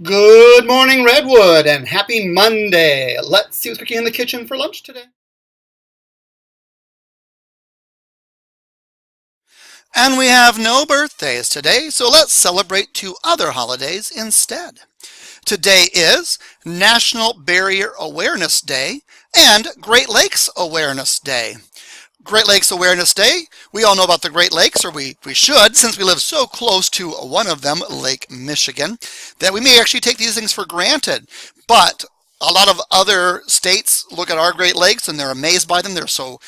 Good morning, Redwood, and happy Monday. Let's see what's cooking in the kitchen for lunch today. And we have no birthdays today, so let's celebrate two other holidays instead. Today is National Barrier Awareness Day and Great Lakes Awareness Day. Great Lakes Awareness Day. We all know about the Great Lakes, or we should, since we live so close to one of them, Lake Michigan, that we may actually take these things for granted. But a lot of other states look at our Great Lakes and they're amazed by them. They're so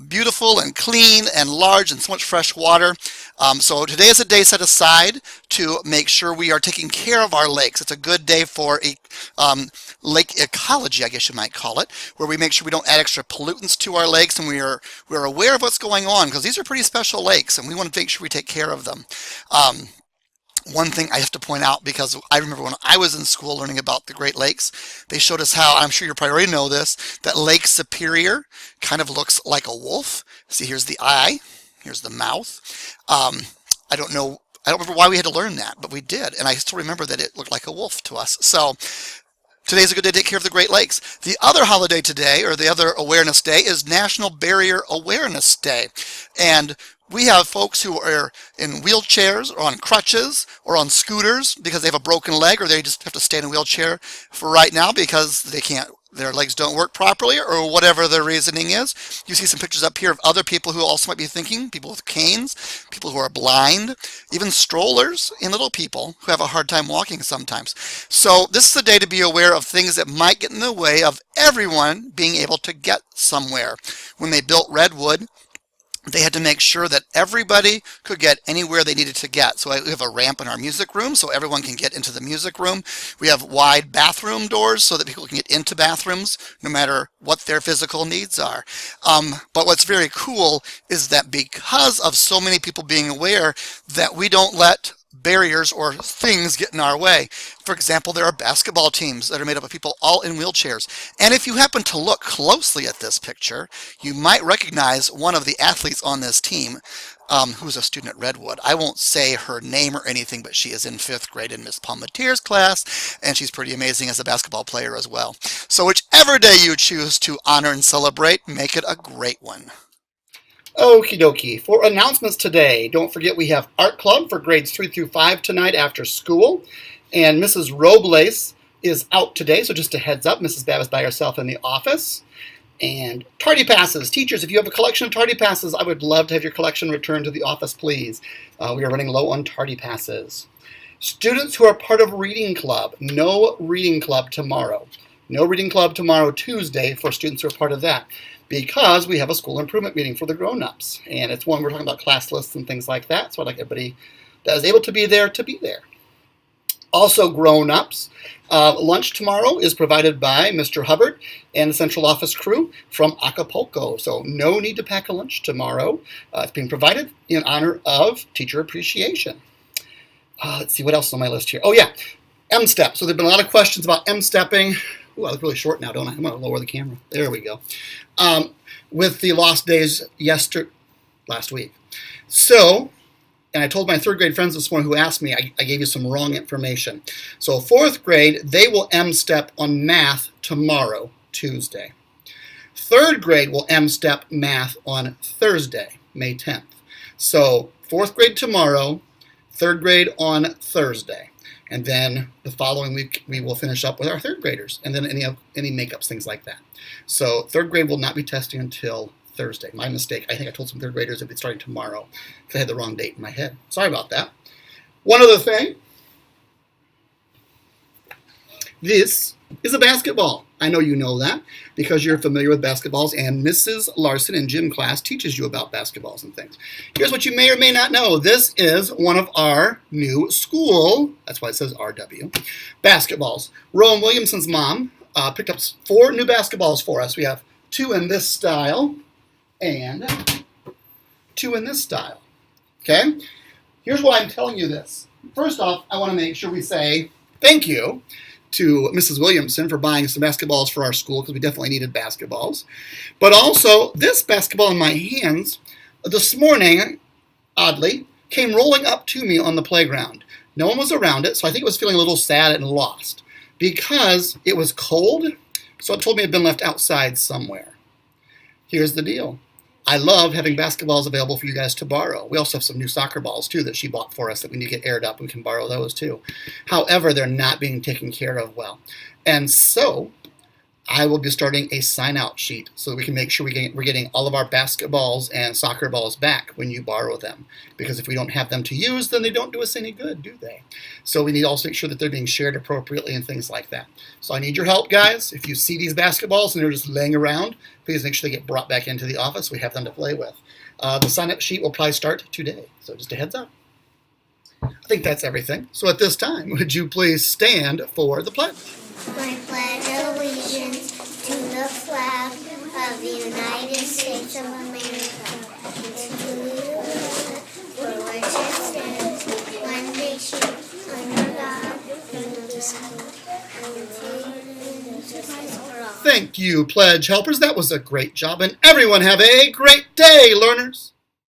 beautiful and clean and large and so much fresh water. So today is a day set aside to make sure we are taking care of our lakes. It's a good day for lake ecology, I guess you might call it, where we make sure we don't add extra pollutants to our lakes, and we're aware of what's going on, because these are pretty special lakes and we want to make sure we take care of them. One thing I have to point out, because I remember when I was in school learning about the Great Lakes, they showed us how, I'm sure you probably already know this, that Lake Superior kind of looks like a wolf. See, here's the eye, here's the mouth. I don't know, I don't remember why we had to learn that, but we did, and I still remember that it looked like a wolf to us. So today's a good day to take care of the Great Lakes. The other holiday today, or the other awareness day, is National Barrier Awareness Day. And we have folks who are in wheelchairs or on crutches or on scooters because they have a broken leg, or they just have to stay in a wheelchair for right now because their legs don't work properly, or whatever their reasoning is. You see some pictures up here of other people who also might be thinking, people with canes, people who are blind, even strollers, and little people who have a hard time walking sometimes. So this is the day to be aware of things that might get in the way of everyone being able to get somewhere. When they built Redwood, they had to make sure that everybody could get anywhere they needed to get. So we have a ramp in our music room so everyone can get into the music room. We have wide bathroom doors so that people can get into bathrooms no matter what their physical needs are. But what's very cool is that because of so many people being aware, that we don't let barriers or things get in our way. For example, there are basketball teams that are made up of people all in wheelchairs. And if you happen to look closely at this picture, you might recognize one of the athletes on this team, who's a student at Redwood. I won't say her name or anything, but she is in 5th grade in Miss Palmetier's class, and she's pretty amazing as a basketball player as well. So whichever day you choose to honor and celebrate, make it a great one. Okie dokie. For announcements today, don't forget we have Art Club for grades 3 through 5 tonight after school. And Mrs. Robles is out today, so just a heads up, Mrs. Babb is by herself in the office. And tardy passes. Teachers, if you have a collection of tardy passes, I would love to have your collection returned to the office, please. We are running low on tardy passes. Students who are part of Reading Club, no Reading Club tomorrow. No Reading Club tomorrow, Tuesday, for students who are part of that, because we have a school improvement meeting for the grown-ups. And it's one we're talking about class lists and things like that, so I'd like everybody that is able to be there to be there. Also, grown-ups, lunch tomorrow is provided by Mr. Hubbard and the central office crew from Acapulco. So no need to pack a lunch tomorrow. It's being provided in honor of Teacher Appreciation. Let's see what else is on my list here. Oh yeah, M-Step. So there have been a lot of questions about M-Stepping. Ooh, I look really short now, don't I? I'm going to lower the camera. There we go. With the lost days last week. So, and I told my 3rd grade friends this morning who asked me, I gave you some wrong information. So 4th grade, they will M-Step on math tomorrow, Tuesday. 3rd grade will M-Step math on Thursday, May 10th. So 4th grade tomorrow, 3rd grade on Thursday. And then the following week, we will finish up with our 3rd graders, and then any makeups, things like that. So 3rd grade will not be testing until Thursday. My mistake. I think I told some 3rd graders it'd be starting tomorrow because I had the wrong date in my head. Sorry about that. One other thing. This is a basketball. I know you know that because you're familiar with basketballs, and Mrs. Larson in gym class teaches you about basketballs and things. Here's what you may or may not know. This is one of our new school, that's why it says RW, basketballs. Rowan Williamson's mom picked up 4 new basketballs for us. We have 2 in this style and 2 in this style. Okay? Here's why I'm telling you this. First off, I want to make sure we say thank you to Mrs. Williamson for buying some basketballs for our school, because we definitely needed basketballs. But also, this basketball in my hands this morning, oddly, came rolling up to me on the playground. No one was around it, so I think it was feeling a little sad and lost. Because it was cold, so it told me it had been left outside somewhere. Here's the deal. I love having basketballs available for you guys to borrow. We also have some new soccer balls, too, that she bought for us that we need to get aired up. We can borrow those, too. However, they're not being taken care of well. And so I will be starting a sign-out sheet so that we can make sure we're getting all of our basketballs and soccer balls back when you borrow them. Because if we don't have them to use, then they don't do us any good, do they? So we need to also make sure that they're being shared appropriately and things like that. So I need your help, guys. If you see these basketballs and they're just laying around, please make sure they get brought back into the office. We have them to play with. The sign-up sheet will probably start today. So just a heads up. I think that's everything. So at this time, would you please stand for the pledge? I pledge allegiance to the flag of the United States of America and to the republic for which it stands, one nation, under God, indivisible, and justice for all. Thank you, pledge helpers. That was a great job. And everyone have a great day, learners.